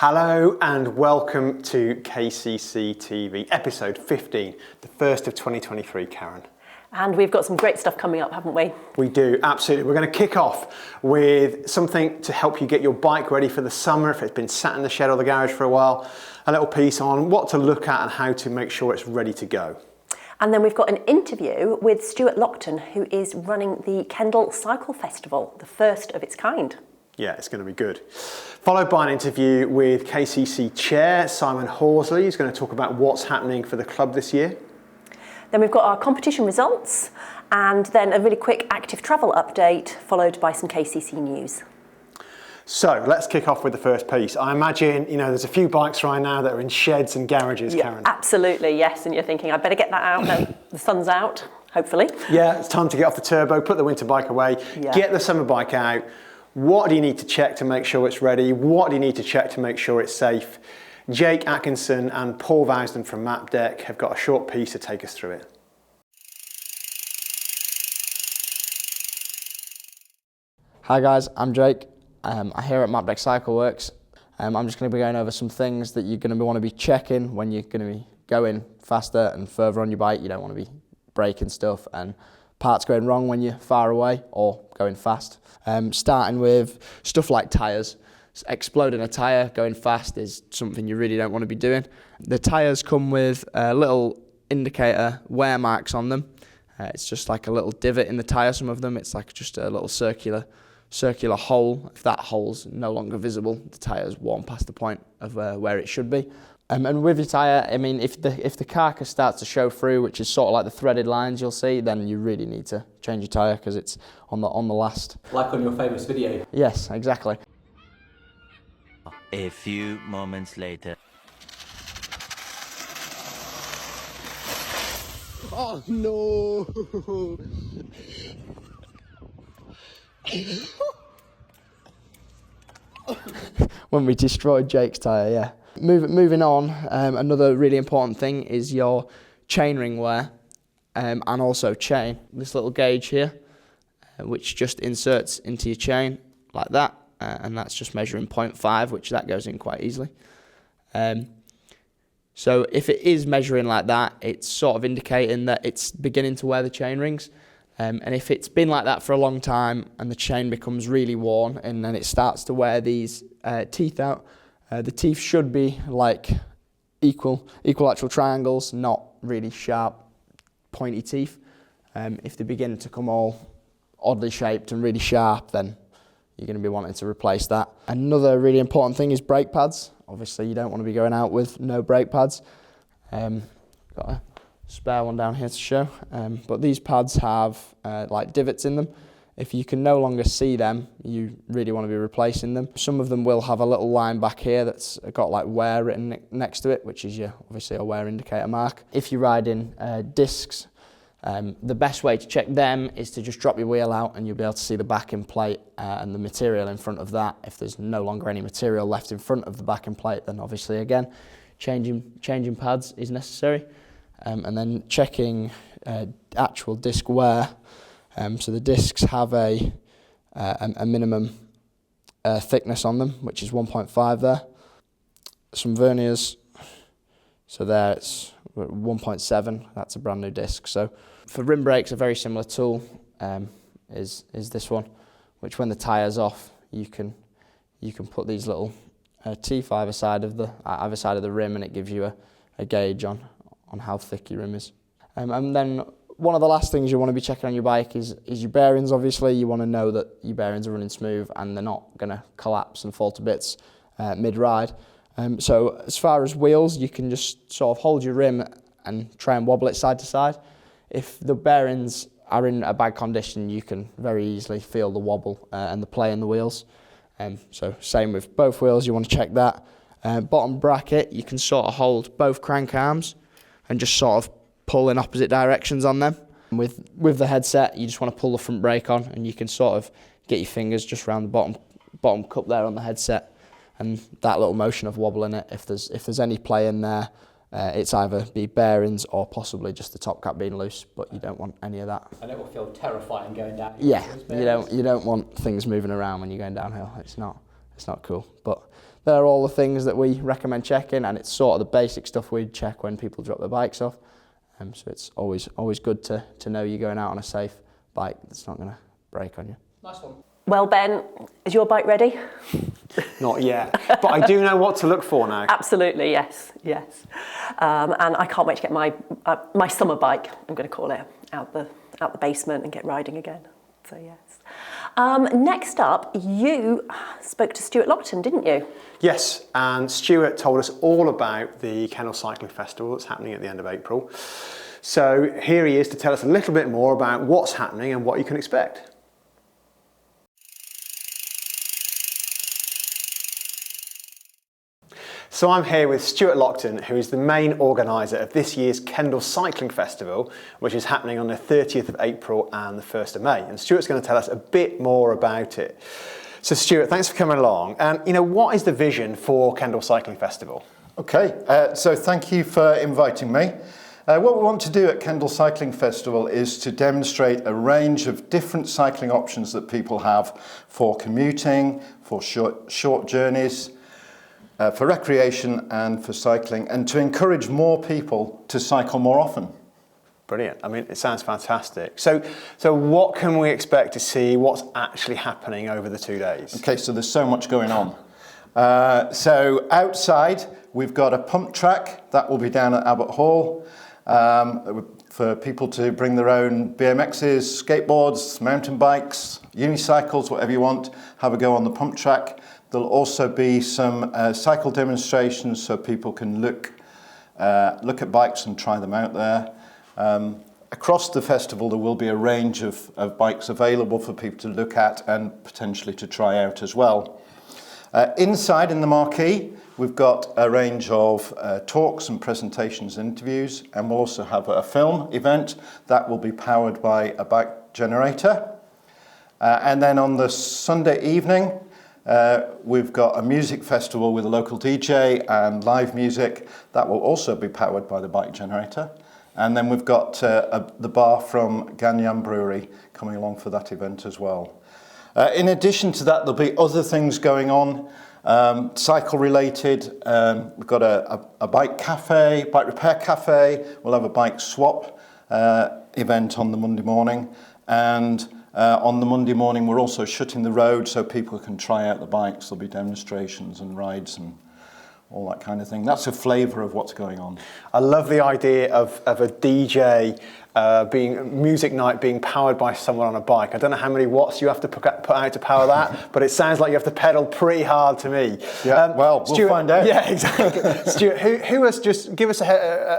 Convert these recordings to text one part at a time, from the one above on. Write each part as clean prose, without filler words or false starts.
Hello and welcome to KCC TV, episode 15, the first of 2023, Karen. And we've got some great stuff coming up, haven't we? We do, absolutely. We're going to kick off with something to help you get your bike ready for the summer if it's been sat in the shed or the garage for a while. A little piece on what to look at and how to make sure it's ready to go. And then we've got an interview with Stuart Lockton, who is running the Kendal Cycle Festival, the first of its kind. Yeah, it's going to be good. Followed by an interview with KCC Chair Simon Horsley, who's going to talk about what's happening for the club this year. Then we've got our competition results and then a really quick active travel update, followed by some KCC news. So let's kick off with the first piece. I imagine, there's a few bikes right now that are in sheds and garages, Yeah, Karen. Absolutely, yes. And you're thinking, I better get that out. No, the sun's out, hopefully. Yeah, it's time to get off the turbo, put the winter bike away, get the summer bike out. What do you need to check to make sure it's ready? What do you need to check to make sure it's safe? Jake Atkinson and Paul Vousden from MapDeck have got a short piece to take us through it. Hi guys, I'm Jake. I'm here at MapDeck Cycle Works. I'm just going to be going over some things that you're going to want to be checking when you're going to be going faster and further on your bike. You don't want to be braking stuff and parts going wrong when you're far away or going fast. Starting with stuff like tyres. Exploding a tyre going fast is something you really don't want to be doing. The tyres come with a little indicator wear marks on them. It's just like a little divot in the tyre, some of them. It's like just a little circular hole. If that hole's no longer visible, the tyre's worn past the point of where it should be. And with your tyre, I mean, if the carcass starts to show through, which is sort of like the threaded lines you'll see, then you really need to change your tyre because it's on the last. Like on your famous video. Yes, exactly. A few moments later. Oh no! When we destroyed Jake's tyre, yeah. Moving on, another really important thing is your chain ring wear and also chain. This little gauge here, which just inserts into your chain like that, and that's just measuring 0.5, which that goes in quite easily. So if it is measuring like that, it's sort of indicating that it's beginning to wear the chain rings. And if it's been like that for a long time and the chain becomes really worn and then it starts to wear these teeth out, the teeth should be like equilateral triangles, not really sharp, pointy teeth. If they begin to come all oddly shaped and really sharp, then you're going to be wanting to replace that. Another really important thing is brake pads. Obviously, you don't want to be going out with no brake pads. Got a spare one down here to show. But these pads have like divots in them. If you can no longer see them, you really want to be replacing them. Some of them will have a little line back here that's got like wear written next to it, which is obviously a wear indicator mark. If you're riding discs, the best way to check them is to just drop your wheel out and you'll be able to see the backing plate and the material in front of that. If there's no longer any material left in front of the backing plate, then obviously again, changing pads is necessary. And then checking actual disc wear. So the discs have a minimum thickness on them, which is 1.5 there. Some verniers, so there it's 1.7, that's a brand new disc. So for rim brakes, a very similar tool is this one, which when the tyre's off, you can put these little teeth either side of the rim, and it gives you a gauge on how thick your rim is. And then one of the last things you want to be checking on your bike is your bearings. Obviously, you want to know that your bearings are running smooth and they're not going to collapse and fall to bits mid-ride. So as far as wheels, you can just sort of hold your rim and try and wobble it side to side. If the bearings are in a bad condition, you can very easily feel the wobble and the play in the wheels. So same with both wheels, you want to check that. Bottom bracket, you can sort of hold both crank arms and just sort of pull in opposite directions on them. With the headset, you just want to pull the front brake on and you can sort of get your fingers just around the bottom cup there on the headset, and that little motion of wobbling it, if there's any play in there, it's either be bearings or possibly just the top cap being loose, but you don't want any of that. And it will feel terrifying going down. Yeah, you don't want things moving around when you're going downhill. It's not cool. But they're all the things that we recommend checking, and it's sort of the basic stuff we check when people drop their bikes off. So it's always good to know you're going out on a safe bike that's not going to break on you. Nice one. Well, Ben, is your bike ready? Not yet, but I do know what to look for now. Absolutely, yes. And I can't wait to get my summer bike, I'm going to call it, out the basement and get riding again. So yes. Next up, you spoke to Stuart Lockton, didn't you? Yes, and Stuart told us all about the Kendal Cycling Festival that's happening at the end of April. So here he is to tell us a little bit more about what's happening and what you can expect. So I'm here with Stuart Lockton, who is the main organiser of this year's Kendal Cycling Festival, which is happening on the 30th of April and the 1st of May. And Stuart's going to tell us a bit more about it. So Stuart, thanks for coming along. And what is the vision for Kendal Cycling Festival? Okay, so thank you for inviting me. What we want to do at Kendal Cycling Festival is to demonstrate a range of different cycling options that people have for commuting, for short journeys, for recreation and for cycling, and to encourage more people to cycle more often. Brilliant. I mean, it sounds fantastic. So what can we expect to see? What's actually happening over the 2 days? Okay, so there's so much going on. So outside, we've got a pump track that will be down at Abbott Hall for people to bring their own BMXs, skateboards, mountain bikes, unicycles, whatever you want, have a go on the pump track. There'll also be some cycle demonstrations so people can look at bikes and try them out there. Across the festival there will be a range of bikes available for people to look at and potentially to try out as well. Inside in the marquee we've got a range of talks and presentations and interviews, and we'll also have a film event that will be powered by a bike generator. And then on the Sunday evening we've got a music festival with a local DJ and live music that will also be powered by the bike generator. And then we've got the bar from Ganyam Brewery coming along for that event as well. In addition to that, there'll be other things going on, cycle related. We've got a bike cafe, bike repair cafe. We'll have a bike swap event on the Monday morning. And on the Monday morning, we're also shutting the road so people can try out the bikes. There'll be demonstrations and rides and all that kind of thing. That's a flavour of what's going on. I love the idea of a DJ music night being powered by someone on a bike. I don't know how many watts you have to put out to power that, but it sounds like you have to pedal pretty hard to me. Yeah, we'll find out. Yeah, exactly. Stuart, who has just give us an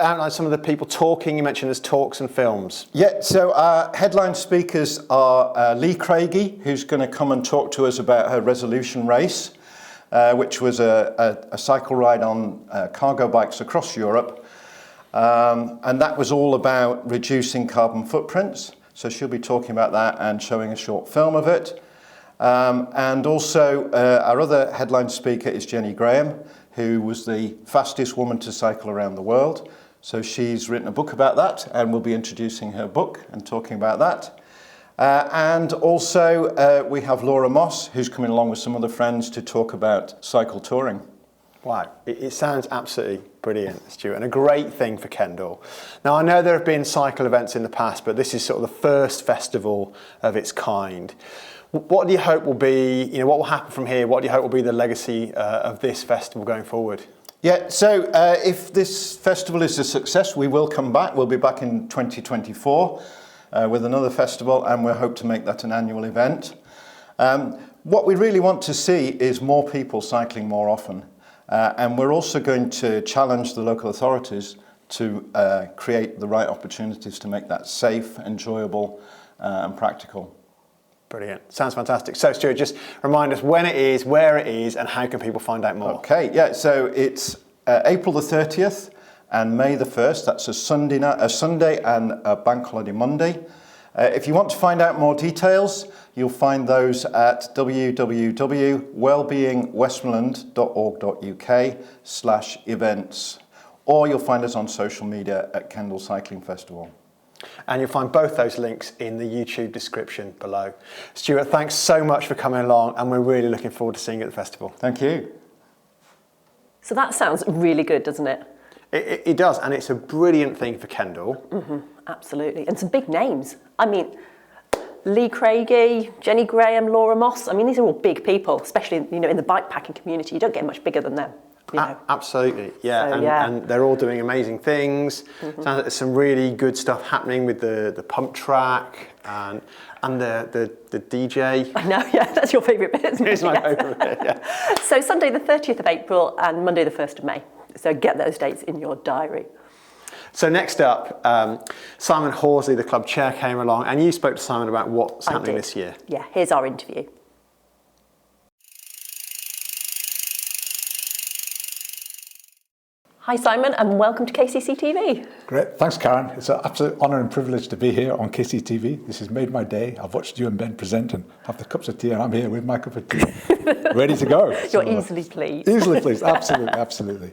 outline of some of the people talking? You mentioned there's talks and films. Yeah, so our headline speakers are Lee Craigie, who's going to come and talk to us about her resolution race, which was a cycle ride on cargo bikes across Europe. And that was all about reducing carbon footprints. So she'll be talking about that and showing a short film of it. And also our other headline speaker is Jenny Graham, who was the fastest woman to cycle around the world. So she's written a book about that, and we'll be introducing her book and talking about that. And also we have Laura Moss, who's coming along with some other friends to talk about cycle touring. Wow, it sounds absolutely brilliant, Stuart, and a great thing for Kendal. Now, I know there have been cycle events in the past, but this is sort of the first festival of its kind. What do you hope will be, what will happen from here? What do you hope will be the legacy of this festival going forward? Yeah, so if this festival is a success, we will come back. We'll be back in 2024 with another festival, and we hope to make that an annual event. What we really want to see is more people cycling more often. And we're also going to challenge the local authorities to create the right opportunities to make that safe, enjoyable and practical. Brilliant. Sounds fantastic. So Stuart, just remind us when it is, where it is, and how can people find out more? Okay, yeah, so it's April the 30th and May the 1st. That's a Sunday and a bank holiday Monday. If you want to find out more details, you'll find those at www.wellbeingwestmoreland.org.uk/events, or you'll find us on social media at Kendal Cycling Festival. And you'll find both those links in the YouTube description below. Stuart, thanks so much for coming along, and we're really looking forward to seeing you at the festival. Thank you. So that sounds really good, doesn't it? It does, and it's a brilliant thing for Kendal. Absolutely. And some big names. I mean, Lee Craigie, Jenny Graham, Laura Moss. I mean, these are all big people, especially, you know, in the bikepacking community. You don't get much bigger than them. You know. Absolutely, yeah. So, and they're all doing amazing things. Sounds like there's some really good stuff happening with the pump track and the DJ. I know, yeah, that's your favourite bit, isn't it? It's my favourite bit, yeah. So Sunday the 30th of April and Monday the 1st of May. So get those dates in your diary. So next up, Simon Horsley, the club chair, came along, and you spoke to Simon about what's happening this year. Yeah, here's our interview. Hi Simon, and welcome to KCC TV. Great, thanks Karen. It's an absolute honour and privilege to be here on KCC TV. This has made my day. I've watched you and Ben present and have the cups of tea, and I'm here with my cup of tea, ready to go. You're easily pleased. Easily pleased, absolutely, absolutely.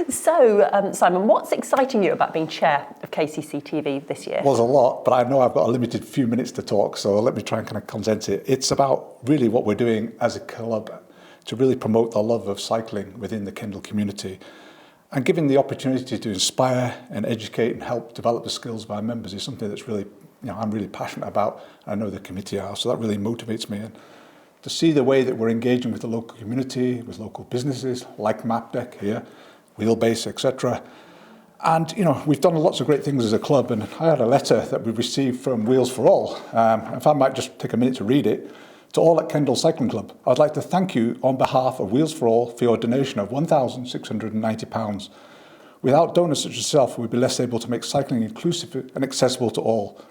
So, Simon, what's exciting you about being chair of KCC TV this year? Well, there's a lot, but I know I've got a limited few minutes to talk, so let me try and kind of condense it. It's about really what we're doing as a club to really promote the love of cycling within the Kendal community. And giving the opportunity to inspire and educate and help develop the skills of our members is something that's really, I'm really passionate about. I know the committee are, so that really motivates me. And to see the way that we're engaging with the local community, with local businesses like Mapdeck here, Wheelbase, etc. And, we've done lots of great things as a club. And I had a letter that we received from Wheels for All. If I might just take a minute to read it. To all at Kendal Cycling Club, I'd like to thank you on behalf of Wheels for All for your donation of £1,690. Without donors such as yourself, we'd be less able to make cycling inclusive and accessible to all.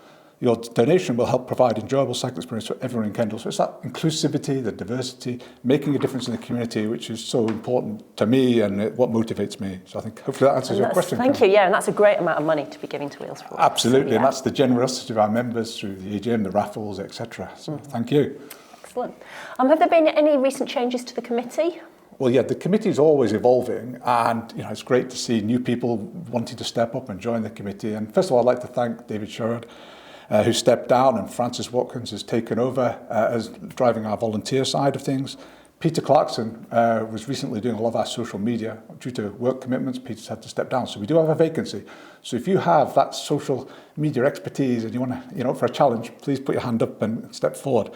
Your donation will help provide enjoyable cycling experience for everyone in Kendal. So it's that inclusivity, the diversity, making a difference in the community, which is so important to me and what motivates me. So I think hopefully that answers your question. Thank you, yeah, and that's a great amount of money to be giving to Wheels for All. Absolutely, so, yeah. And that's the generosity of our members through the AGM, the raffles, etc. So thank you. Excellent. Have there been any recent changes to the committee? Well, yeah, the committee is always evolving, and it's great to see new people wanting to step up and join the committee. And first of all, I'd like to thank David Sherrod, who stepped down, and Francis Watkins has taken over as driving our volunteer side of things. Peter Clarkson was recently doing a lot of our social media. Due to work commitments, Peter's had to step down. So we do have a vacancy. So if you have that social media expertise and you want to, for a challenge, please put your hand up and step forward.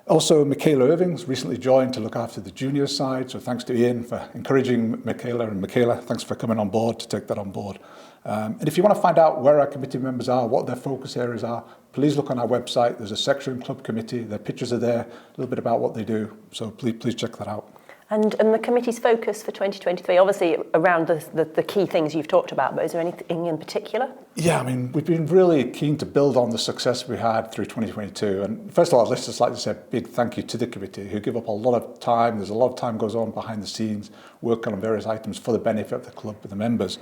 Also, Michaela Irving's recently joined to look after the junior side. So thanks to Ian for encouraging Michaela. And Michaela, thanks for coming on board to take that on board. And if you want to find out where our committee members are, what their focus areas are, please look on our website. There's a section, Club Committee. Their pictures are there, a little bit about what they do. So please check that out. And the committee's focus for 2023, obviously around the key things you've talked about, but is there anything in particular? Yeah, we've been really keen to build on the success we had through 2022. And first of all, I'd just like to say a big thank you to the committee who give up a lot of time. There's a lot of time goes on behind the scenes, working on various items for the benefit of the club and the members.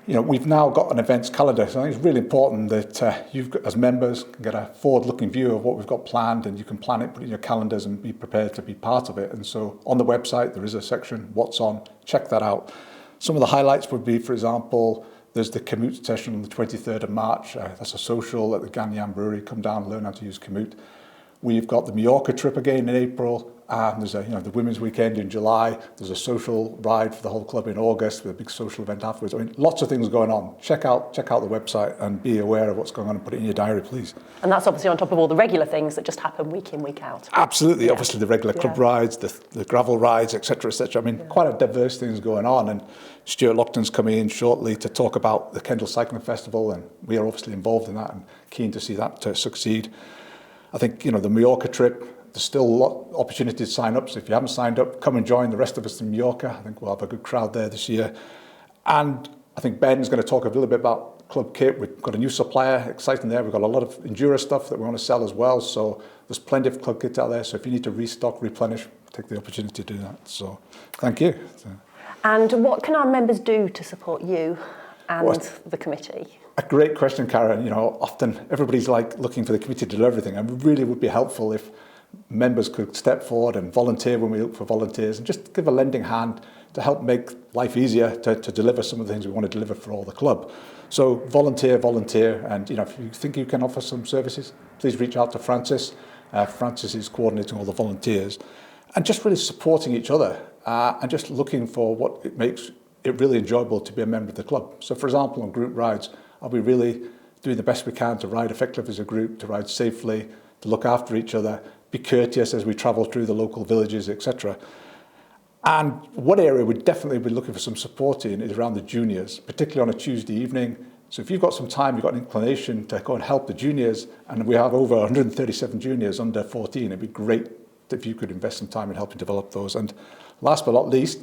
We've now got an events calendar, so I think it's really important that you've got, as members, can get a forward-looking view of what we've got planned, and you can plan it, put it in your calendars, and be prepared to be part of it. And so on the website, there is a section, What's On, check that out. Some of the highlights would be, for example, there's the Commute session on the 23rd of March. That's a social at the Ganyan Brewery. Come down and learn how to use Commute. We've got the Mallorca trip again in April. There's the Women's Weekend in July. There's a social ride for the whole club in August with a big social event afterwards. Lots of things going on. Check out the website and be aware of what's going on and put it in your diary, please. And that's obviously on top of all the regular things that just happen week in, week out. Absolutely. Yeah. Obviously the regular club rides, the gravel rides, etc., etc. Quite a diverse things going on. And Stuart Lockton's coming in shortly to talk about the Kendal Cycling Festival, and we are obviously involved in that and keen to see that succeed. I think, the Mallorca trip, there's still a lot of opportunity to sign up. So if you haven't signed up, come and join the rest of us in Mallorca. I think we'll have a good crowd there this year. And I think Ben's going to talk a little bit about Club Kit. We've got a new supplier, exciting there. We've got a lot of Enduro stuff that we want to sell as well. So there's plenty of Club Kit out there. So if you need to restock, replenish, take the opportunity to do that. So thank you. And what can our members do to support you and the committee? A great question, Karen. Often everybody's looking for the committee to do everything, and it really would be helpful if members could step forward and volunteer when we look for volunteers and just give a lending hand to help make life easier to deliver some of the things we want to deliver for all the club. So volunteer, and if you think you can offer some services, please reach out to Francis. Francis is coordinating all the volunteers and just really supporting each other. and just looking for what it makes it really enjoyable to be a member of the club. So for example, on group rides, are we really doing the best we can to ride effectively as a group, to ride safely, to look after each other, be courteous as we travel through the local villages, etc. And one area we'd definitely be looking for some support in is around the juniors, particularly on a Tuesday evening. So if you've got some time, you've got an inclination to go and help the juniors, and we have over 137 juniors under 14, it'd be great if you could invest some time in helping develop those. And last but not least,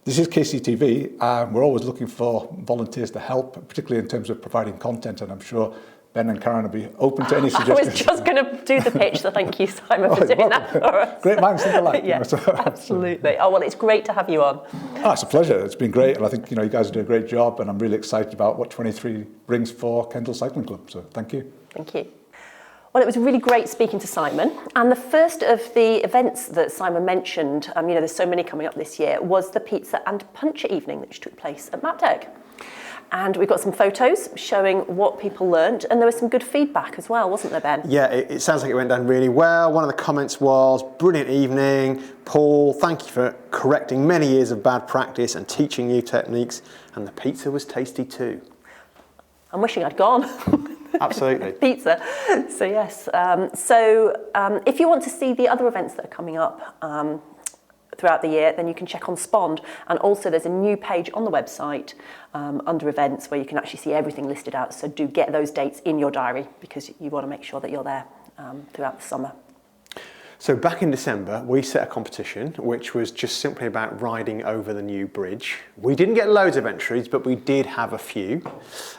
this is KCC TV, and we're always looking for volunteers to help, particularly in terms of providing content, and I'm sure Ben and Karen will be open to any suggestions. I was just going to do the pitch, so thank you, Simon, for doing that for us. Great minds think alike. Yes, absolutely. Oh, well, it's great to have you on. Oh, it's a pleasure. It's been great, and I think you guys are doing a great job, and I'm really excited about what 23 brings for Kendal Cycling Club. So thank you. Thank you. Well, it was really great speaking to Simon. And the first of the events that Simon mentioned, there's so many coming up this year, was the pizza and puncher evening, which took place at Mapdeck. And we got some photos showing what people learned, and there was some good feedback as well, wasn't there, Ben? Yeah, it sounds like it went down really well. One of the comments was, brilliant evening. Paul, thank you for correcting many years of bad practice and teaching new techniques. And the pizza was tasty too. I'm wishing I'd gone. Absolutely. Pizza. So yes. If you want to see the other events that are coming up throughout the year, then you can check on Spond. And also there's a new page on the website under events where you can actually see everything listed out. So do get those dates in your diary because you want to make sure that you're there throughout the summer. So back in December, we set a competition, which was just simply about riding over the new bridge. We didn't get loads of entries, but we did have a few.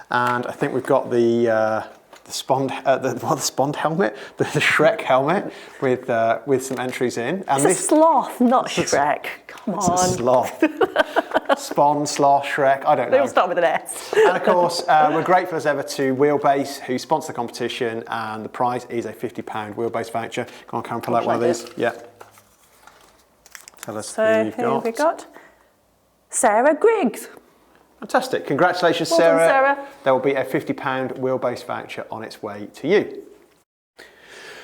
And I think we've got the Spond helmet, the Shrek helmet with some entries in. And it's a sloth, not Shrek. Come on. It's a sloth. Spond, sloth, Shrek, I don't know. They all start with an S. And of course, we're grateful as ever to Wheelbase, who sponsor the competition, and the prize is a £50 Wheelbase voucher. Go on, Karen, pull out one of these. Yeah. Tell us who you've got. We've got Sarah Griggs. Fantastic. Congratulations, Well Sarah. done, Sarah. There will be a £50 Wheelbase voucher on its way to you.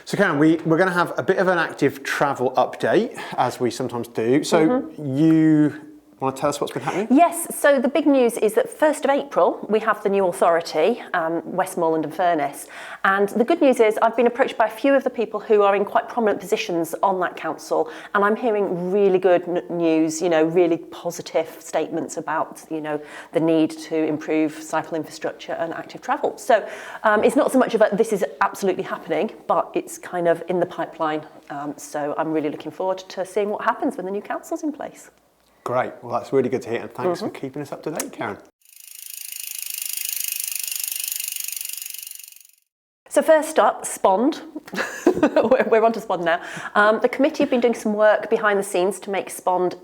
So Karen, we're going to have a bit of an active travel update, as we sometimes do. So you want to tell us what's been happening? Yes, so the big news is that 1st of April, we have the new authority, Westmoreland and Furness. And the good news is I've been approached by a few of the people who are in quite prominent positions on that council, and I'm hearing really good news, really positive statements about, the need to improve cycle infrastructure and active travel. So it's not so much of a this is absolutely happening, but it's kind of in the pipeline. So I'm really looking forward to seeing what happens when the new council's in place. Great. Well, that's really good to hear, and thanks for keeping us up to date, Karen. So first up, Spond. We're on to Spond now. The committee have been doing some work behind the scenes to make Spond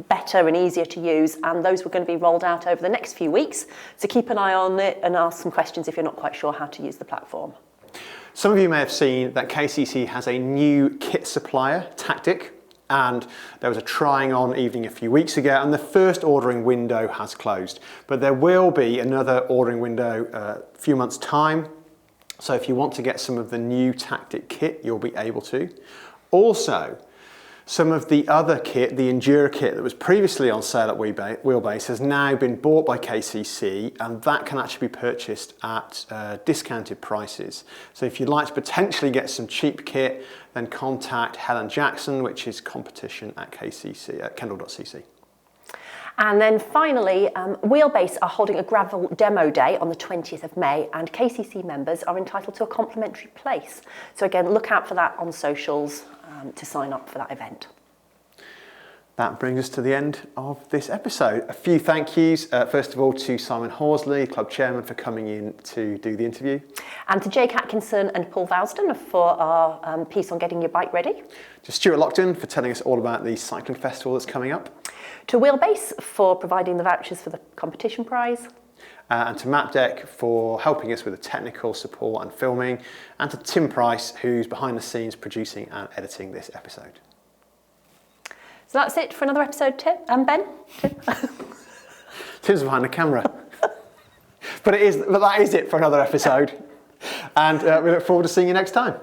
better and easier to use, and those were going to be rolled out over the next few weeks. So keep an eye on it and ask some questions if you're not quite sure how to use the platform. Some of you may have seen that KCC has a new kit supplier, Tactic, and there was a trying on evening a few weeks ago, and the first ordering window has closed. But there will be another ordering window a few months' time. So if you want to get some of the new Tactic kit, you'll be able to. Also, some of the other kit, the Endura kit that was previously on sale at Wheelbase, has now been bought by KCC, and that can actually be purchased at discounted prices. So if you'd like to potentially get some cheap kit, then contact Helen Jackson, which is competition at KCC, at kendal.cc. And then finally, Wheelbase are holding a gravel demo day on the 20th of May, and KCC members are entitled to a complimentary place. So again, look out for that on socials to sign up for that event. That brings us to the end of this episode. A few thank yous. First of all, to Simon Horsley, club chairman, for coming in to do the interview. And to Jake Atkinson and Paul Vousden for our piece on getting your bike ready. To Stuart Lockton for telling us all about the cycling festival that's coming up. To Wheelbase for providing the vouchers for the competition prize. And to Mapdeck for helping us with the technical support and filming. And to Tim Price, who's behind the scenes producing and editing this episode. So that's it for another episode, Tim and Ben. Tim's behind the camera. But that is it for another episode. And we look forward to seeing you next time.